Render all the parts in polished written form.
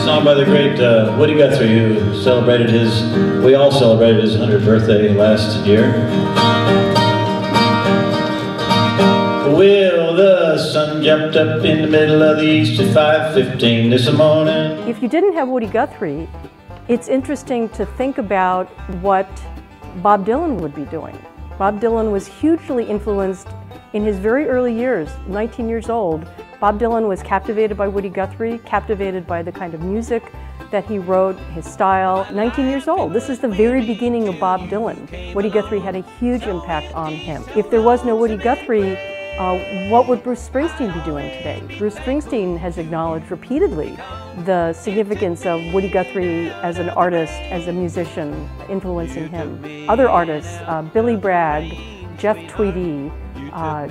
song by the great Woody Guthrie, who celebrated we all celebrated his 100th birthday last year. Well, the sun jumped up in the middle of the east at 5:15 this morning. If you didn't have Woody Guthrie, it's interesting to think about what Bob Dylan would be doing. Bob Dylan was hugely influenced in his very early years, 19 years old. Bob Dylan was captivated by Woody Guthrie, captivated by the kind of music that he wrote, his style. 19 years old. This is the very beginning of Bob Dylan. Woody Guthrie had a huge impact on him. If there was no Woody Guthrie, what would Bruce Springsteen be doing today? Bruce Springsteen has acknowledged repeatedly the significance of Woody Guthrie as an artist, as a musician, influencing him. Other artists, Billy Bragg, Jeff Tweedy,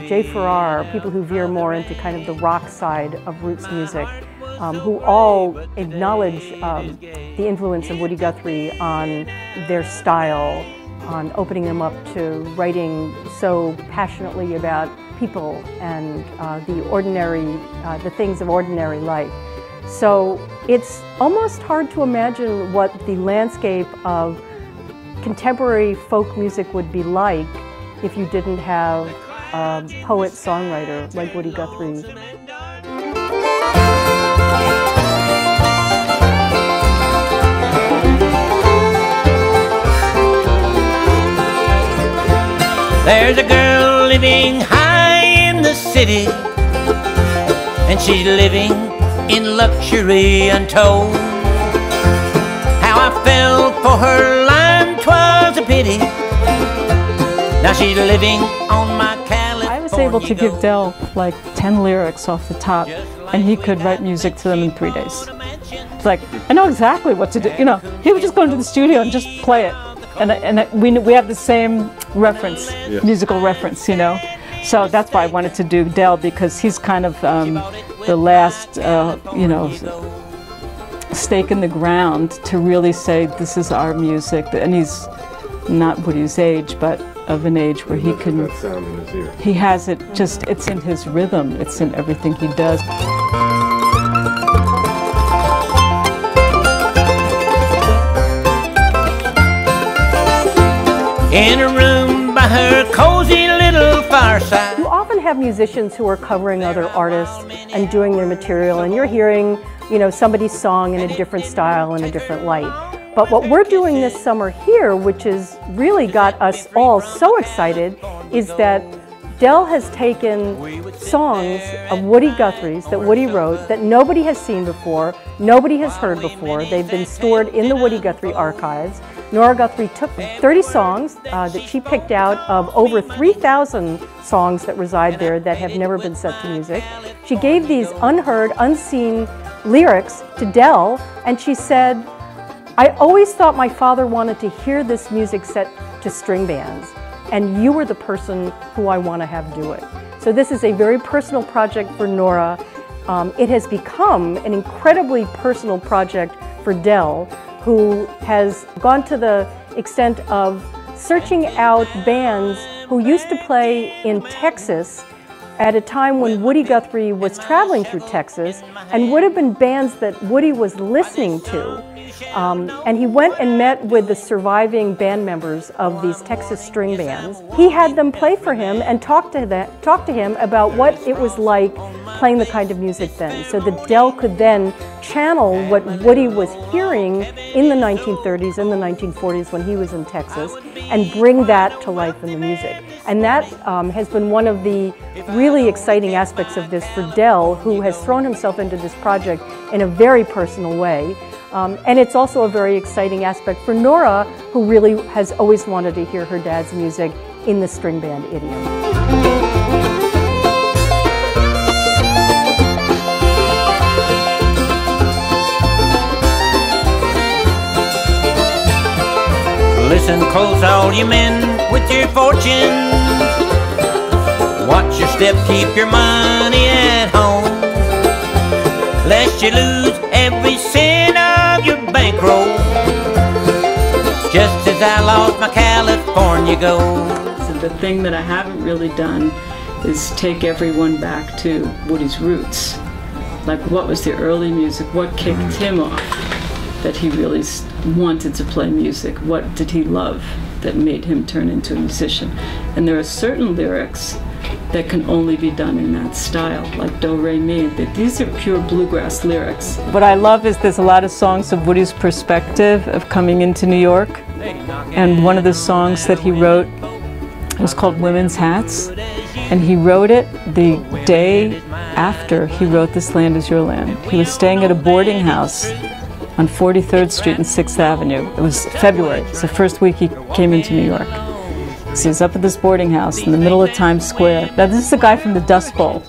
Jay Farrar, people who veer more into kind of the rock side of roots music, who all acknowledge the influence of Woody Guthrie on their style, on opening them up to writing so passionately about people and the things of ordinary life. So it's almost hard to imagine what the landscape of contemporary folk music would be like if you didn't have a poet-songwriter like Woody Guthrie. There's a girl living high in the city, and she's living in luxury untold. How I fell for her line, 'twas a pity. Now she's living on my California. I was able to give Del like 10 lyrics off the top, and he could write music to them in 3 days. It's like, I know exactly what to do. You know, he would just go into the studio and just play it. And we have the same reference, yeah. Musical reference, you know. So that's why I wanted to do Del, because he's kind of the last, you know, stake in the ground to really say this is our music. And he's not Woody's age, but of an age where he can. That sound in his ear. He has it. Just it's in his rhythm. It's in everything he does. In a room by her cozy little fireside. You often have musicians who are covering other artists and doing their material, and you're hearing, you know, somebody's song in a different style, in a different light. But what we're doing this summer here, which has really got us all so excited, is that Del has taken songs of Woody Guthrie's that Woody wrote that nobody has seen before, nobody has heard before. They've been stored in the Woody Guthrie archives. Nora Guthrie took 30 songs that she picked out of over 3,000 songs that reside there that have never been set to music. She gave these unheard, unseen lyrics to Del, and she said, "I always thought my father wanted to hear this music set to string bands, and you were the person who I want to have do it." So this is a very personal project for Nora. It has become an incredibly personal project for Del, who has gone to the extent of searching out bands who used to play in Texas at a time when Woody Guthrie was traveling through Texas, and would have been bands that Woody was listening to. And he went and met with the surviving band members of these Texas string bands. He had them play for him and talk to him about what it was like playing the kind of music then, so that Del could then channel what Woody was hearing in the 1930s and the 1940s when he was in Texas, and bring that to life in the music. And that has been one of the really exciting aspects of this for Del, who has thrown himself into this project in a very personal way. And it's also a very exciting aspect for Nora, who really has always wanted to hear her dad's music in the string band idiom. Listen close, all you men with your fortunes. Watch your step, keep your money at home, lest you lose every cent of your bankroll, just as I lost my California gold. So the thing that I haven't really done is take everyone back to Woody's roots. Like, what was the early music? What kicked him off that he really wanted to play music? What did he love that made him turn into a musician? And there are certain lyrics that can only be done in that style, like Do Re Mi. These are pure bluegrass lyrics. What I love is there's a lot of songs of Woody's perspective of coming into New York, and one of the songs that he wrote was called Women's Hats, and he wrote it the day after he wrote This Land Is Your Land. He was staying at a boarding house on 43rd Street and 6th Avenue. It was February. It's the first week he came into New York. So he's up at this boarding house in the middle of Times Square. Now this is the guy from the Dust Bowl.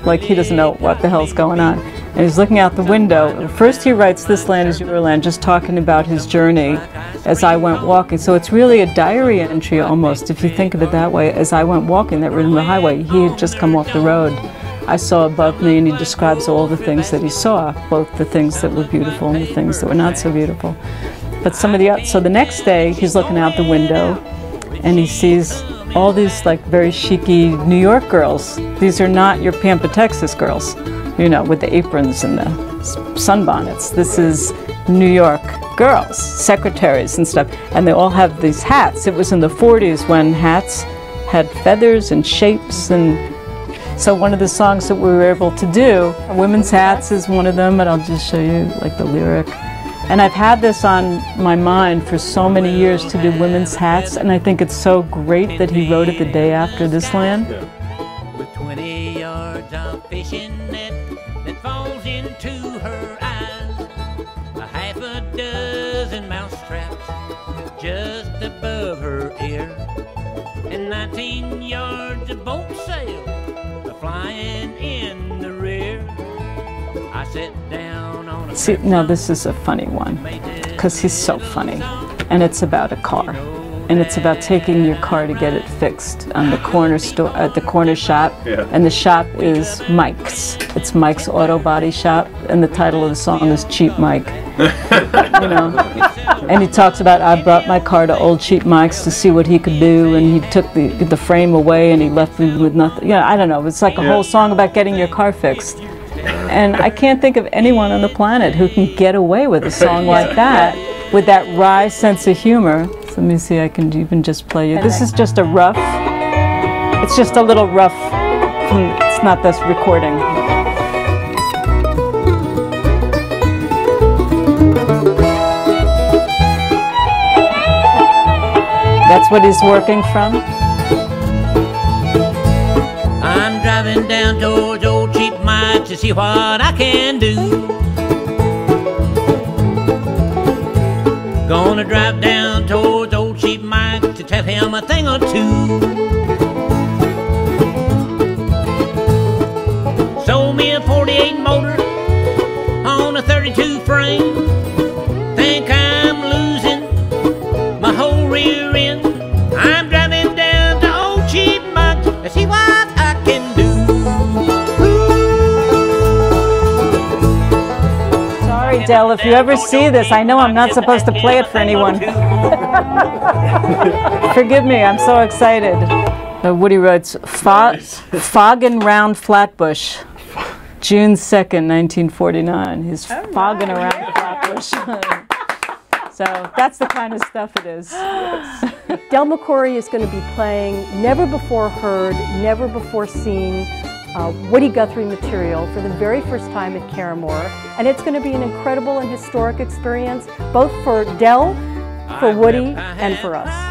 Like, he doesn't know what the hell's going on. And he's looking out the window. First he writes This Land Is Your Land, just talking about his journey as I went walking. So it's really a diary entry almost, if you think of it that way. As I went walking that route on the highway, he had just come off the road. I saw above me, and he describes all the things that he saw, both the things that were beautiful and the things that were not so beautiful. But so the next day he's looking out the window, and he sees all these like very chic-y New York girls. These are not your Pampa, Texas girls, you know, with the aprons and the sunbonnets. This is New York girls, secretaries and stuff, and they all have these hats. It was in the 40s when hats had feathers and shapes, and so one of the songs that we were able to do, Women's Hats is one of them, and I'll just show you like the lyric. And I've had this on my mind for so many years to do Women's Hats, and I think it's so great that he wrote it the day after This Land. With 20 yards of fishing net that falls into her eyes, a half a dozen mouse traps just above her ear, and 19 yards of boat sail flying in the rear. I sat down on a... See, now this is a funny one, because he's so funny. And it's about a car. And it's about taking your car to get it fixed on the corner store, at the corner shop. Yeah. And the shop is Mike's. It's Mike's Auto Body Shop. And the title of the song is Cheap Mike. You know? And he talks about, I brought my car to old Cheap Mike's to see what he could do, and he took the frame away and he left me with nothing. Yeah, I don't know. It's like a whole song about getting your car fixed. And I can't think of anyone on the planet who can get away with a song like that, with that wry sense of humor. So let me see, I can even just play you. This is just a rough, it's just a little rough, it's not this recording. That's what he's working from. I'm driving down towards old Cheap Mike to see what I can do. Gonna drive down towards old Cheap Mike to tell him a thing or two. Sold me a 48 motor on a 32 frame. Think I'm losing my whole rear end. I'm driving down to old Cheap Mike to see what I can do. Sorry, Del, if you ever see this, I know I'm not supposed to play it for anyone. Forgive me, I'm so excited. Woody writes, Foggin' Round Flatbush, June 2nd, 1949. He's fogging around Flatbush. So that's the kind of stuff it is. Del McCoury is going to be playing never before heard, never before seen Woody Guthrie material for the very first time at Caramoor. And it's going to be an incredible and historic experience, both for Del, for Woody, and for us.